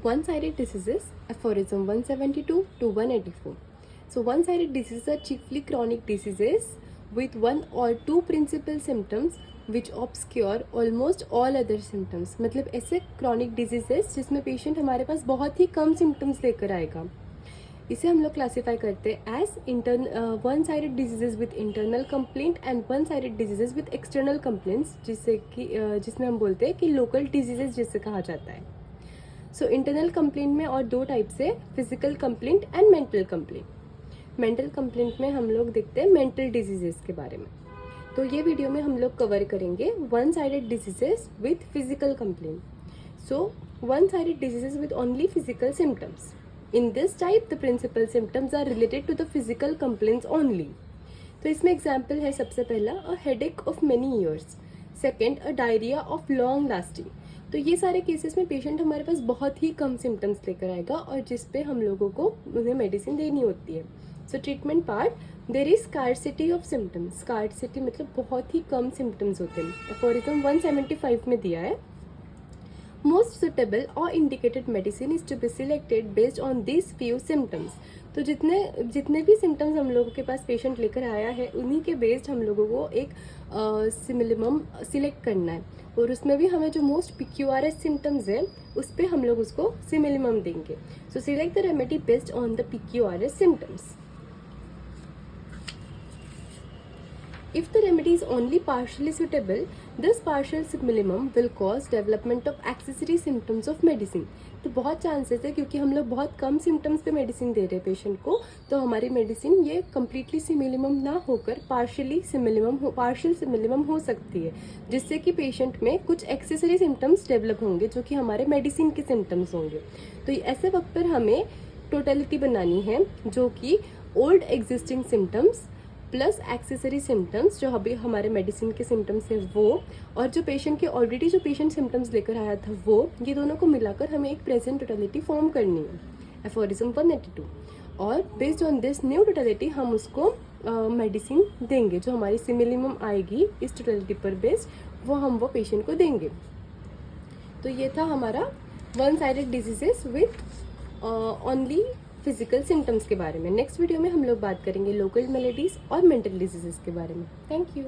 One-sided diseases, aphorism 172 to 184. So one-sided diseases are chiefly chronic diseases with one or two principal symptoms which obscure almost all other symptoms. मतलब ऐसे chronic diseases जिसमें patient हमारे पास बहुत ही कम symptoms लेकर आएगा, इसे हम लोग क्लासीफाई करते हैं as one sided diseases with internal complaint and one sided diseases with external complaints, जिससे कि जिसमें हम बोलते हैं कि लोकल डिजीजेज जिससे कहा जाता है. सो इंटरनल कंप्लेंट में और दो टाइप से, physical complaint and mental complaint. Mental complaint में हम लोग देखते हैं मेंटल डिजीजेज के बारे में. तो ये वीडियो में हम लोग कवर करेंगे one sided diseases with physical complaint. So one sided diseases with only physical symptoms. In this type, the principal symptoms are related to the physical complaints only. तो इसमें एग्जाम्पल है सबसे पहला a headache of many years, second a diarrhea of long lasting. तो ये सारे cases में patient हमारे पास बहुत ही कम सिम्टम्स लेकर आएगा और जिस पे हम लोगों को उन्हें मेडिसिन देनी होती है. सो treatment part, there is scarcity of symptoms. Scarcity मतलब बहुत ही कम सिम्टम्स होते हैं. एफोरिज्म 175 में दिया है. Most suitable or indicated medicine is to be selected based on these few symptoms. तो जितने भी सिम्टम्स हम लोगों के पास पेशेंट लेकर आया है उन्हीं के बेस्ड हम लोगों को एक सिमिलिमम सिलेक्ट करना है और उसमें भी हमें जो मोस्ट पिक्यूआरएस सिम्टम्स है उस पर हम लोग उसको सिमिलिमम देंगे. So select the remedy based on the PQRS symptoms. If the remedy is only partially suitable, this partial minimum will cause development of accessory symptoms of medicine. तो बहुत चांसेस है क्योंकि हम लोग बहुत कम सिम्टम्स पे मेडिसिन दे रहे हैं पेशेंट को, तो हमारी मेडिसिन ये कम्प्लीटली सिमिलिमम ना होकर पार्शियल सिमिलिमम हो सकती है, जिससे कि पेशेंट में कुछ एक्सेसरी सिम्टम्स डेवलप होंगे जो कि हमारे मेडिसिन के सिम्टम्स होंगे. तो ऐसे वक्त पर हमें टोटलिटी बनानी है जो कि old existing symptoms plus accessory symptoms जो अभी हमारे मेडिसिन के सिम्टम्स है वो, और जो पेशेंट के ऑलरेडी जो पेशेंट सिम्टम्स लेकर आया था वो, ये दोनों को मिलाकर हमें एक प्रेजेंट टोटलिटी फॉर्म करनी है. एफोरिज्म 182. और based on this new totality हम उसको मेडिसिन देंगे जो हमारी सिमिलिमम आएगी इस टोटलिटी पर बेस्ड, वो पेशेंट को देंगे. तो ये था हमारा one sided diseases with only physical symptoms के बारे में. नेक्स्ट वीडियो में हम लोग बात करेंगे लोकल मेलेडीज और मेंटल डिजीजेस के बारे में. Thank you.